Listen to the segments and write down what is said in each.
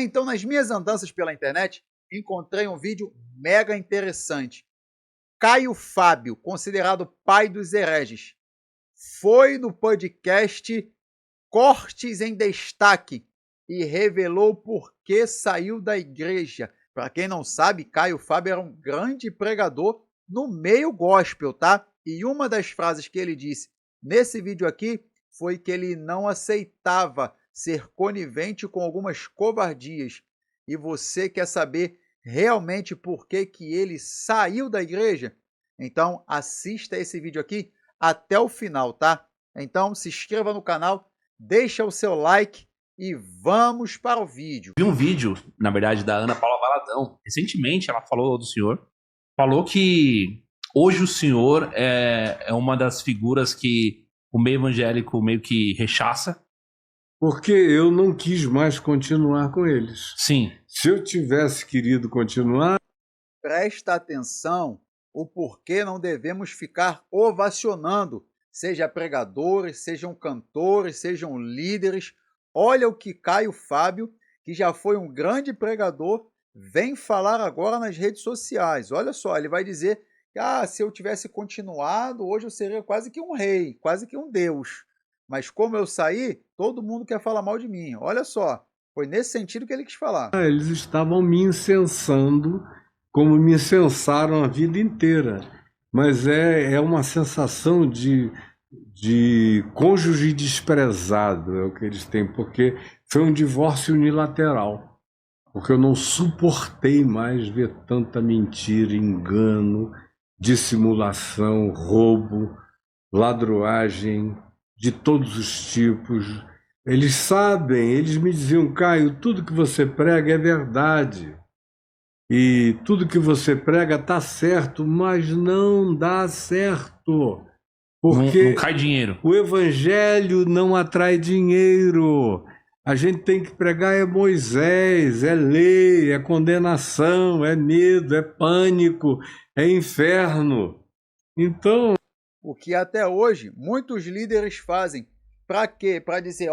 Então, nas minhas andanças pela internet, encontrei um vídeo mega interessante. Caio Fábio, considerado pai dos hereges, foi no podcast Cortes em Destaque e revelou por que saiu da igreja. Para quem não sabe, Caio Fábio era um grande pregador no meio gospel, tá? E uma das frases que ele disse nesse vídeo aqui foi que ele não aceitava ser conivente com algumas covardias. E você quer saber realmente por que ele saiu da igreja? Então assista esse vídeo aqui até o final, tá? Então se inscreva no canal, deixa o seu like e vamos para o vídeo. Vi um vídeo, na verdade, da Ana Paula Valadão. Recentemente ela falou do senhor, falou que hoje o senhor é uma das figuras que o meio evangélico meio que rechaça. Porque eu não quis mais continuar com eles. Sim. Se eu tivesse querido continuar... Presta atenção o porquê não devemos ficar ovacionando, seja pregadores, sejam cantores, sejam líderes. Olha o que Caio Fábio, que já foi um grande pregador, vem falar agora nas redes sociais. Olha só, ele vai dizer que se eu tivesse continuado, hoje eu seria quase que um rei, quase que um deus. Mas como eu saí, todo mundo quer falar mal de mim. Olha só, foi nesse sentido que ele quis falar. Eles estavam me incensando como me incensaram a vida inteira. Mas é uma sensação de cônjuge desprezado, é o que eles têm, porque foi um divórcio unilateral. Porque eu não suportei mais ver tanta mentira, engano, dissimulação, roubo, ladruagem, de todos os tipos. Eles sabem, eles me diziam: Caio, tudo que você prega é verdade. E tudo que você prega está certo, mas não dá certo. Porque não cai dinheiro. O evangelho não atrai dinheiro. A gente tem que pregar é Moisés, é lei, é condenação, é medo, é pânico, é inferno. Então... O que até hoje muitos líderes fazem. Para quê? Para dizer,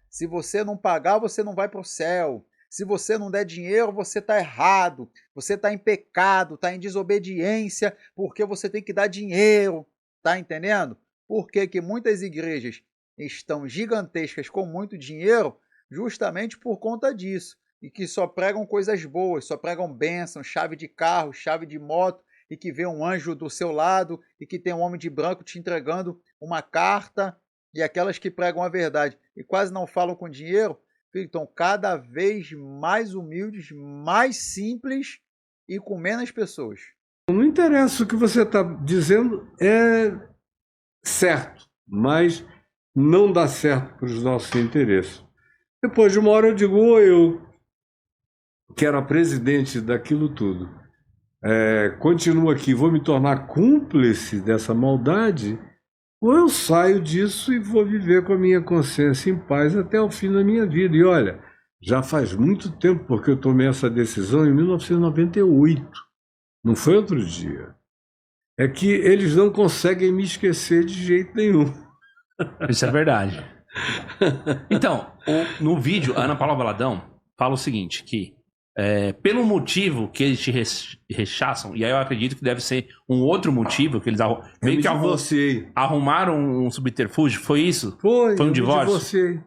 se você não pagar, você não vai para o céu. Se você não der dinheiro, você está errado. Você está em pecado, está em desobediência, porque você tem que dar dinheiro. Tá entendendo? Por que muitas igrejas estão gigantescas com muito dinheiro? Justamente por conta disso. E que só pregam coisas boas, só pregam bênção, chave de carro, chave de moto, e que vê um anjo do seu lado, e que tem um homem de branco te entregando uma carta, e aquelas que pregam a verdade e quase não falam com dinheiro, ficam cada vez mais humildes, mais simples e com menos pessoas. Não interessa o que você está dizendo, é certo, mas não dá certo para os nossos interesses. Depois de uma hora eu digo, eu que era presidente daquilo tudo, continuo aqui, vou me tornar cúmplice dessa maldade, ou eu saio disso e vou viver com a minha consciência em paz até o fim da minha vida. E olha, já faz muito tempo, porque eu tomei essa decisão em 1998, não foi outro dia. É que eles não conseguem me esquecer de jeito nenhum. Isso é verdade. Então, no vídeo, a Ana Paula Valadão fala o seguinte, que pelo motivo que eles te rechaçam, e aí eu acredito que deve ser um outro motivo, que eles meio que arrumaram um subterfúgio, foi isso? Foi um divórcio? Divorciei.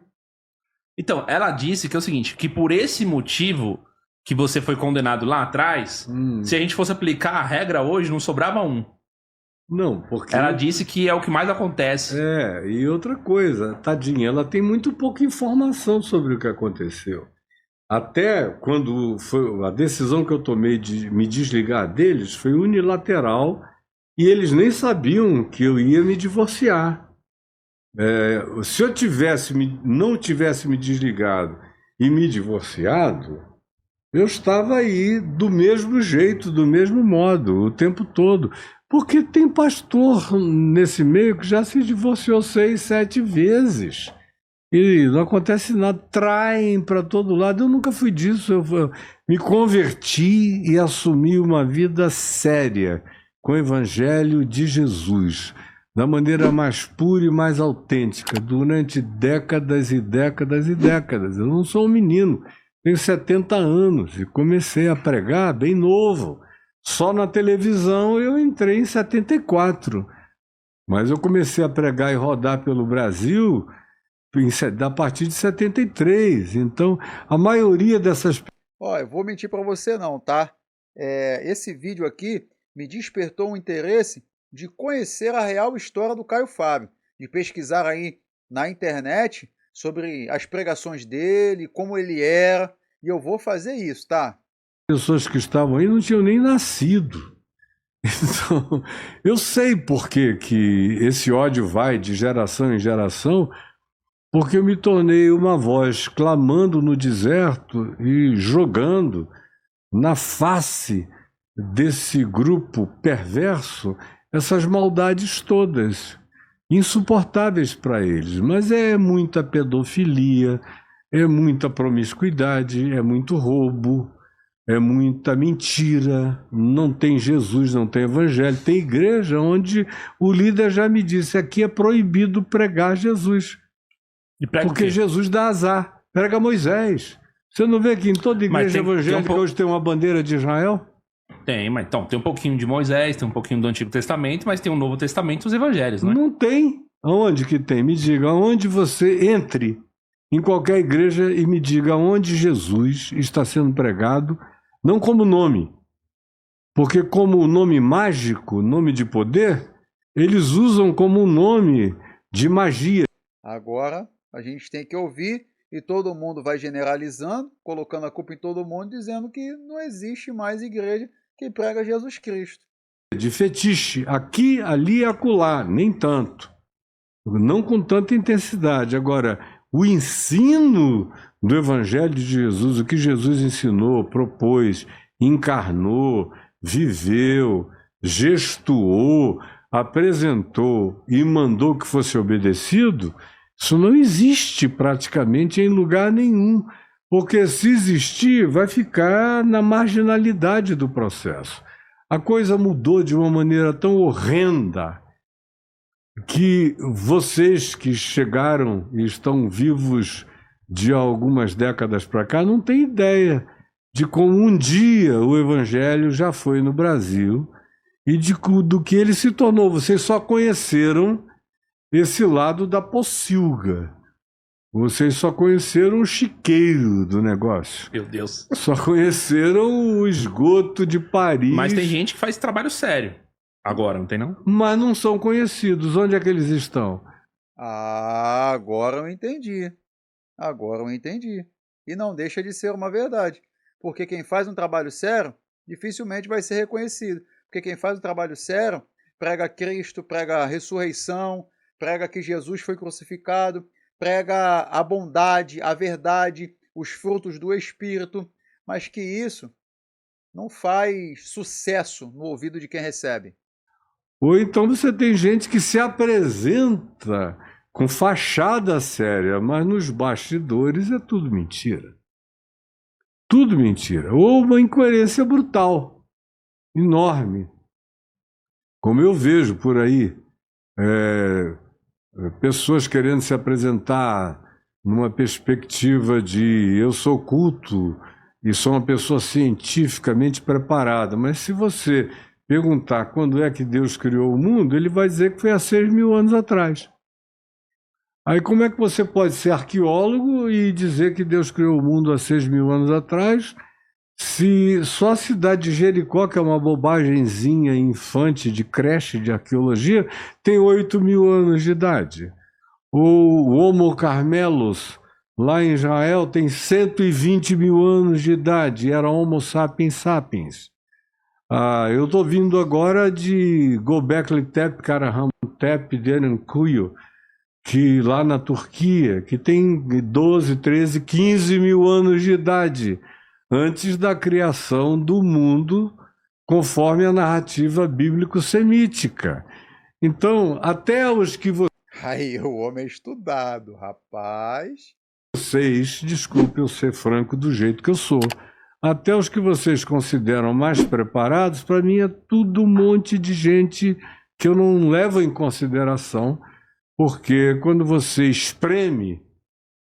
Então, ela disse que é o seguinte, que por esse motivo que você foi condenado lá atrás, se a gente fosse aplicar a regra hoje, não sobrava um. Não, porque... Ela disse que é o que mais acontece. E outra coisa, tadinha, ela tem muito pouca informação sobre o que aconteceu. Até quando foi a decisão que eu tomei de me desligar deles foi unilateral e eles nem sabiam que eu ia me divorciar. Se eu não tivesse me desligado e me divorciado, eu estava aí do mesmo jeito, do mesmo modo, o tempo todo. Porque tem pastor nesse meio que já se divorciou 6, 7 vezes. E não acontece nada, traem para todo lado. Eu nunca fui disso, eu me converti e assumi uma vida séria com o Evangelho de Jesus, da maneira mais pura e mais autêntica, durante décadas e décadas e décadas. Eu não sou um menino, Tenho 70 anos e comecei a pregar bem novo. Só na televisão eu entrei em 74. Mas eu comecei a pregar e rodar pelo Brasil a partir de 73. Então, a maioria dessas... Ó, eu vou mentir para você não, tá? Esse vídeo aqui me despertou um interesse de conhecer a real história do Caio Fábio, de pesquisar aí na internet sobre as pregações dele, como ele era, e eu vou fazer isso, tá? Pessoas que estavam aí não tinham nem nascido. Então, eu sei por que esse ódio vai de geração em geração, porque eu me tornei uma voz clamando no deserto e jogando na face desse grupo perverso essas maldades todas, insuportáveis para eles. Mas é muita pedofilia, é muita promiscuidade, é muito roubo, é muita mentira, não tem Jesus, não tem evangelho. Tem igreja onde o líder já me disse, aqui é proibido pregar Jesus, porque Jesus dá azar, prega Moisés. Você não vê que em toda igreja evangélica hoje tem uma bandeira de Israel? Tem, mas então, tem um pouquinho de Moisés, tem um pouquinho do Antigo Testamento, mas tem o Novo Testamento e os Evangelhos, né? Não tem. Aonde que tem? Me diga, aonde você entre em qualquer igreja e me diga onde Jesus está sendo pregado, não como nome, porque como nome mágico, nome de poder, eles usam como um nome de magia. Agora a gente tem que ouvir e todo mundo vai generalizando, colocando a culpa em todo mundo, dizendo que não existe mais igreja que prega Jesus Cristo. De fetiche, aqui, ali e acolá, nem tanto. Não com tanta intensidade. Agora, o ensino do Evangelho de Jesus, o que Jesus ensinou, propôs, encarnou, viveu, gestuou, apresentou e mandou que fosse obedecido, isso não existe praticamente em lugar nenhum. Porque se existir, vai ficar na marginalidade do processo. A coisa mudou de uma maneira tão horrenda que vocês que chegaram e estão vivos de algumas décadas para cá não têm ideia de como um dia o Evangelho já foi no Brasil e do que ele se tornou. Vocês só conheceram esse lado da pocilga. Vocês só conheceram o chiqueiro do negócio. Meu Deus. Só conheceram o esgoto de Paris. Mas tem gente que faz trabalho sério. Agora, não tem não? Mas não são conhecidos. Onde é que eles estão? Ah, agora eu entendi. Agora eu entendi. E não deixa de ser uma verdade. Porque quem faz um trabalho sério, dificilmente vai ser reconhecido. Porque quem faz um trabalho sério, prega Cristo, prega a ressurreição, prega que Jesus foi crucificado, prega a bondade, a verdade, os frutos do Espírito, mas que isso não faz sucesso no ouvido de quem recebe. Ou então você tem gente que se apresenta com fachada séria, mas nos bastidores é tudo mentira. Tudo mentira. Ou uma incoerência brutal, enorme. Como eu vejo por aí, pessoas querendo se apresentar numa perspectiva de eu sou culto e sou uma pessoa cientificamente preparada, mas se você perguntar quando é que Deus criou o mundo, ele vai dizer que foi há 6.000 anos atrás. Aí como é que você pode ser arqueólogo e dizer que Deus criou o mundo há 6.000 anos atrás, se só a cidade de Jericó, que é uma bobagemzinha infante de creche de arqueologia, tem 8.000 anos de idade? Ou o Homo Carmelos, lá em Israel, tem 120.000 anos de idade, era Homo sapiens sapiens. Eu estou vindo agora de Göbekli Tepe, Karahamtep, Derinkuyu, que lá na Turquia, que tem 12, 13, 15.000 anos de idade, antes da criação do mundo, conforme a narrativa bíblico-semítica. Então, até os que Aí o homem é estudado, rapaz. vocês, desculpe eu ser franco do jeito que eu sou, até os que vocês consideram mais preparados, para mim é tudo um monte de gente que eu não levo em consideração, porque quando você espreme,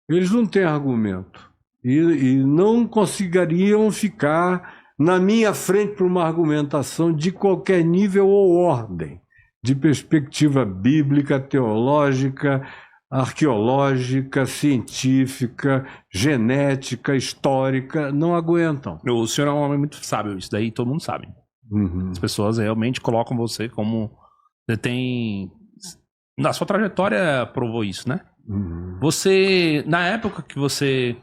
eles não têm argumento. e não conseguiriam ficar na minha frente para uma argumentação de qualquer nível ou ordem, de perspectiva bíblica, teológica, arqueológica, científica, genética, histórica, não aguentam. O senhor é um homem muito sábio, isso daí todo mundo sabe. Uhum. As pessoas realmente colocam você como... Você tem... Na sua trajetória provou isso, né? Uhum. Você, na época que você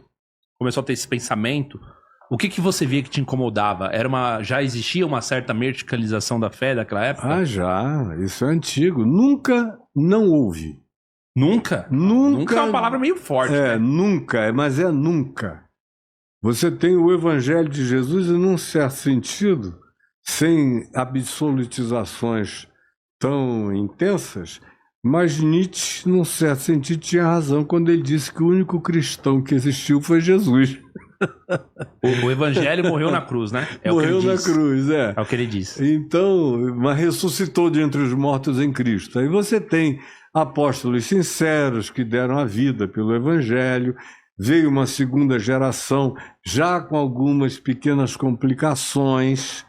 começou a ter esse pensamento, o que você via que te incomodava? Já existia uma certa verticalização da fé daquela época? Ah, já. Isso é antigo. Nunca não houve. Nunca? Nunca. Nunca é uma palavra meio forte. É, né? Nunca, mas é nunca. Você tem o Evangelho de Jesus e, num certo sentido, sem absolutizações tão intensas, mas Nietzsche, num certo sentido, tinha razão quando ele disse que o único cristão que existiu foi Jesus. O Evangelho morreu na cruz, né? Morreu na cruz, é. É o que ele diz. Então, mas ressuscitou de entre os mortos em Cristo. Aí você tem apóstolos sinceros que deram a vida pelo Evangelho. Veio uma segunda geração, já com algumas pequenas complicações,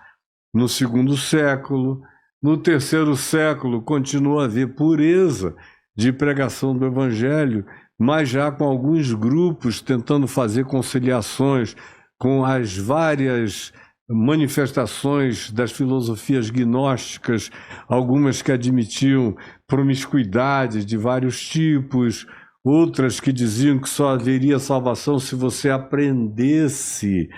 no segundo século. No terceiro século, continua a haver pureza de pregação do Evangelho, mas já com alguns grupos tentando fazer conciliações com as várias manifestações das filosofias gnósticas, algumas que admitiam promiscuidade de vários tipos, outras que diziam que só haveria salvação se você aprendesse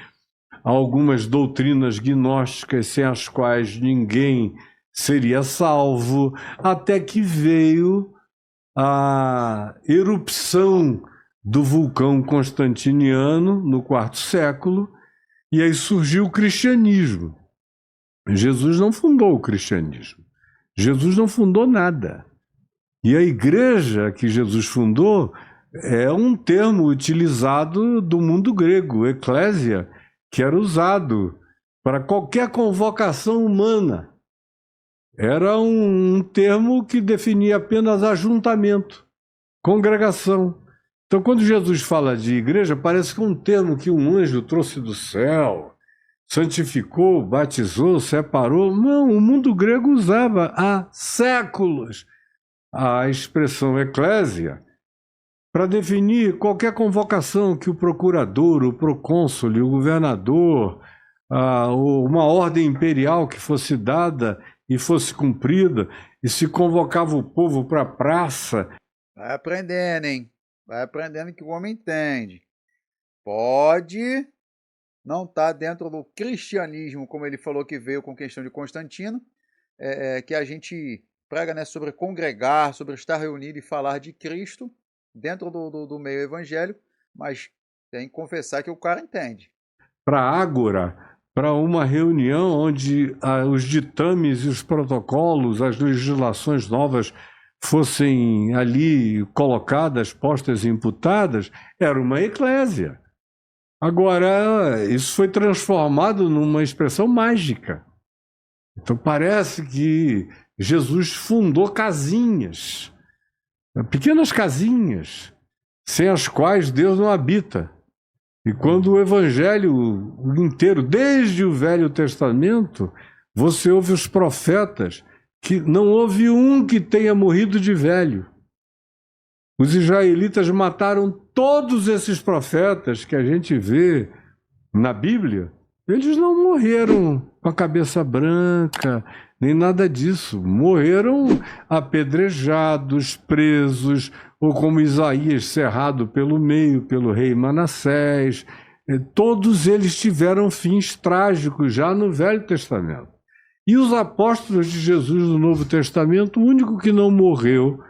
algumas doutrinas gnósticas sem as quais ninguém seria salvo, até que veio a erupção do vulcão constantiniano no IV século, e aí surgiu o cristianismo. Jesus não fundou o cristianismo. Jesus não fundou nada. E a igreja que Jesus fundou é um termo utilizado do mundo grego, eclésia, que era usado para qualquer convocação humana. Era um termo que definia apenas ajuntamento, congregação. Então, quando Jesus fala de igreja, parece que é um termo que um anjo trouxe do céu, santificou, batizou, separou. Não, o mundo grego usava há séculos a expressão eclésia para definir qualquer convocação que o procurador, o procônsul, o governador, uma ordem imperial que fosse dada e fosse cumprida, e se convocava o povo para a praça. Vai aprendendo, hein? Vai aprendendo que o homem entende. Pode não estar dentro do cristianismo, como ele falou que veio com questão de Constantino, que a gente prega, né, sobre congregar, sobre estar reunido e falar de Cristo dentro do meio evangélico, mas tem que confessar que o cara entende. Para a ágora, para uma reunião onde os ditames e os protocolos, as legislações novas fossem ali colocadas, postas e imputadas, era uma eclésia. Agora, isso foi transformado numa expressão mágica. Então parece que Jesus fundou casinhas, pequenas casinhas, sem as quais Deus não habita. E quando o Evangelho inteiro, desde o Velho Testamento, você ouve os profetas, que não houve um que tenha morrido de velho. Os israelitas mataram todos esses profetas que a gente vê na Bíblia. Eles não morreram com a cabeça branca, nem nada disso. Morreram apedrejados, presos, ou como Isaías, cerrado pelo meio, pelo rei Manassés. Todos eles tiveram fins trágicos já no Velho Testamento. E os apóstolos de Jesus no Novo Testamento, o único que não morreu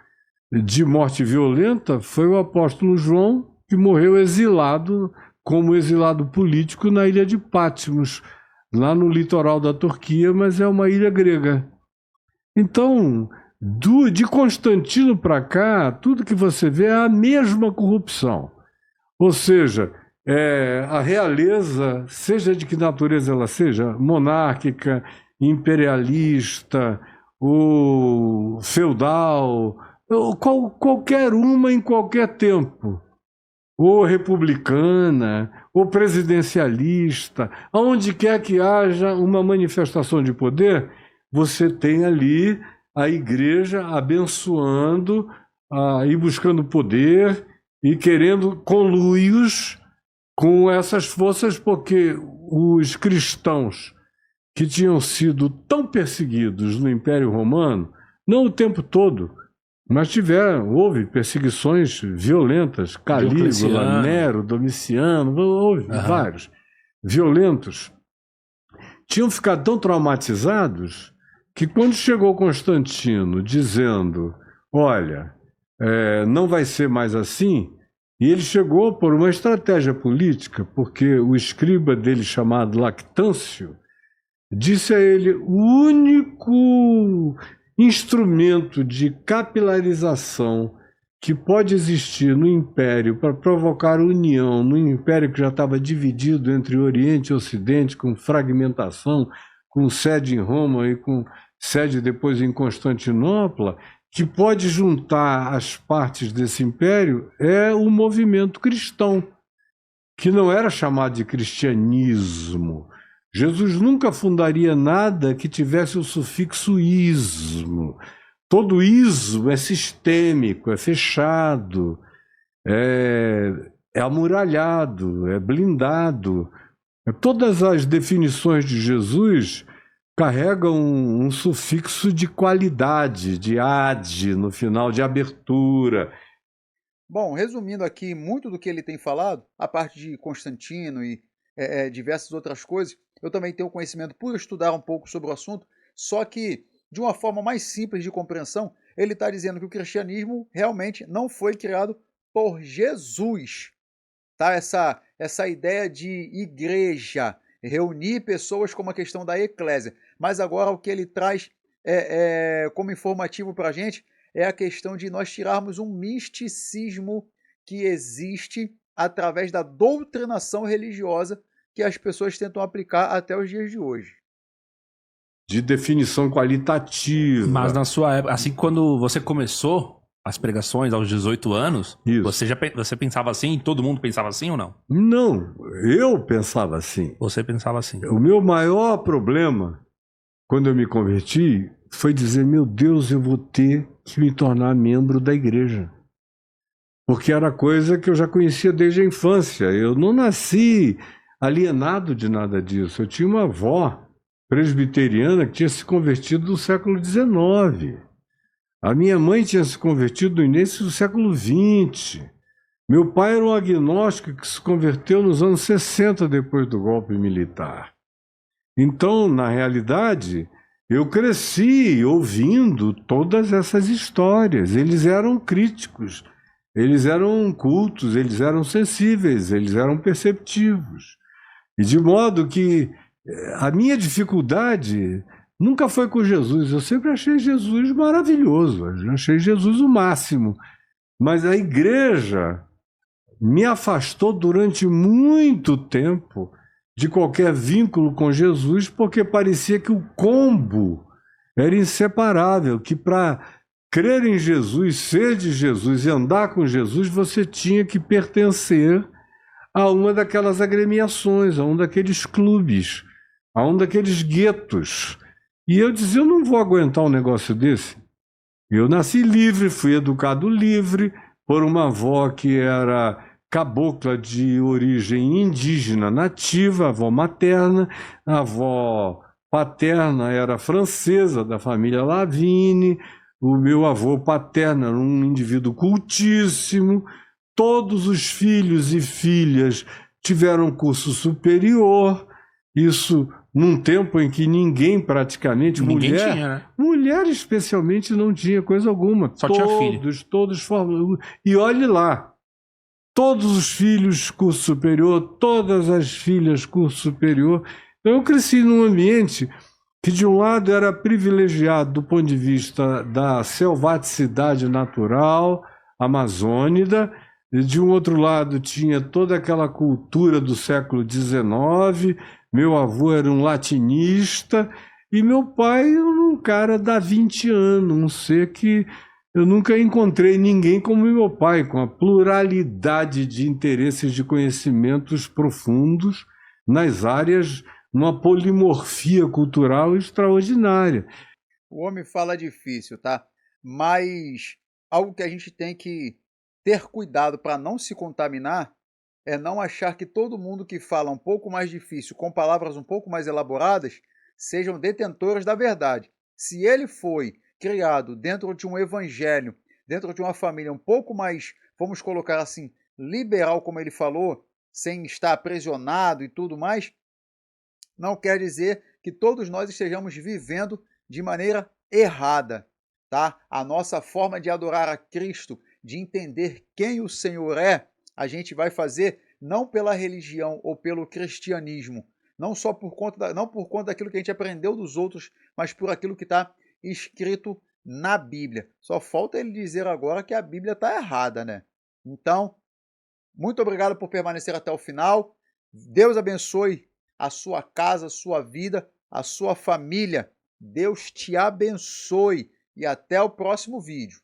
de morte violenta foi o apóstolo João, que morreu exilado, como exilado político na ilha de Patmos, lá no litoral da Turquia, mas é uma ilha grega. Então, de Constantino para cá, tudo que você vê é a mesma corrupção. Ou seja, a realeza, seja de que natureza ela seja, monárquica, imperialista, ou feudal, qualquer uma em qualquer tempo, ou republicana, ou presidencialista, aonde quer que haja uma manifestação de poder, você tem ali a igreja abençoando e buscando poder e querendo conluios com essas forças, porque os cristãos que tinham sido tão perseguidos no Império Romano, não o tempo todo, mas houve perseguições violentas, Calígula, Nero, Domiciano, houve vários, violentos. Tinham ficado tão traumatizados que quando chegou Constantino dizendo, olha, não vai ser mais assim, e ele chegou por uma estratégia política, porque o escriba dele chamado Lactâncio disse a ele, o único instrumento de capilarização que pode existir no Império para provocar união, no Império que já estava dividido entre Oriente e Ocidente, com fragmentação, com sede em Roma e com sede depois em Constantinopla, que pode juntar as partes desse império, é o movimento cristão, que não era chamado de cristianismo. Jesus nunca fundaria nada que tivesse o sufixo ismo. Todo ismo é sistêmico, é fechado, é amuralhado, é blindado. Todas as definições de Jesus carregam um sufixo de qualidade, de ad, no final, de abertura. Bom, resumindo aqui muito do que ele tem falado, a parte de Constantino e diversas outras coisas, eu também tenho conhecimento por estudar um pouco sobre o assunto, só que de uma forma mais simples de compreensão, ele está dizendo que o cristianismo realmente não foi criado por Jesus. Tá? Essa ideia de igreja, reunir pessoas como a questão da eclésia. Mas agora o que ele traz como informativo para a gente é a questão de nós tirarmos um misticismo que existe através da doutrinação religiosa que as pessoas tentam aplicar até os dias de hoje. De definição qualitativa. Mas na sua época, assim, quando você começou as pregações aos 18 anos, você pensava assim? Todo mundo pensava assim ou não? Não, eu pensava assim. Você pensava assim. O meu maior problema, quando eu me converti, foi dizer, meu Deus, eu vou ter que me tornar membro da igreja. Porque era coisa que eu já conhecia desde a infância. Eu não nasci alienado de nada disso. Eu tinha uma avó presbiteriana que tinha se convertido no século XIX. A minha mãe tinha se convertido no início do século XX. Meu pai era um agnóstico que se converteu nos anos 60, depois do golpe militar. Então, na realidade, eu cresci ouvindo todas essas histórias. Eles eram críticos, eles eram cultos, eles eram sensíveis, eles eram perceptivos. E de modo que a minha dificuldade nunca foi com Jesus. Eu sempre achei Jesus maravilhoso, eu achei Jesus o máximo. Mas a igreja me afastou durante muito tempo de qualquer vínculo com Jesus, porque parecia que o combo era inseparável, que para crer em Jesus, ser de Jesus e andar com Jesus, você tinha que pertencer a uma daquelas agremiações, a um daqueles clubes, a um daqueles guetos. E eu dizia, eu não vou aguentar um negócio desse. Eu nasci livre, fui educado livre por uma avó que era cabocla de origem indígena nativa, a avó materna, a avó paterna era francesa, da família Lavigne, o meu avô paterno era um indivíduo cultíssimo, todos os filhos e filhas tiveram curso superior, isso num tempo em que ninguém praticamente, mulher especialmente não tinha coisa alguma. Só tinha filho. Todos formados. E olhe lá, todos os filhos curso superior, todas as filhas curso superior. Então eu cresci num ambiente que de um lado era privilegiado do ponto de vista da selvaticidade natural, amazônida, e de um outro lado tinha toda aquela cultura do século XIX, meu avô era um latinista, e meu pai era um cara da 20 anos, um ser que Eu nunca encontrei ninguém como meu pai, com a pluralidade de interesses, de conhecimentos profundos nas áreas, numa polimorfia cultural extraordinária. O homem fala difícil, tá? Mas algo que a gente tem que ter cuidado para não se contaminar é não achar que todo mundo que fala um pouco mais difícil, com palavras um pouco mais elaboradas, sejam detentores da verdade. Se ele foi criado dentro de um evangelho, dentro de uma família um pouco mais, vamos colocar assim, liberal, como ele falou, sem estar aprisionado e tudo mais, não quer dizer que todos nós estejamos vivendo de maneira errada, tá? A nossa forma de adorar a Cristo, de entender quem o Senhor é, a gente vai fazer não pela religião ou pelo cristianismo, não só por conta não por conta daquilo que a gente aprendeu dos outros, mas por aquilo que está escrito na Bíblia. Só falta ele dizer agora que a Bíblia está errada, né? Então, muito obrigado por permanecer até o final. Deus abençoe a sua casa, a sua vida, a sua família. Deus te abençoe e até o próximo vídeo.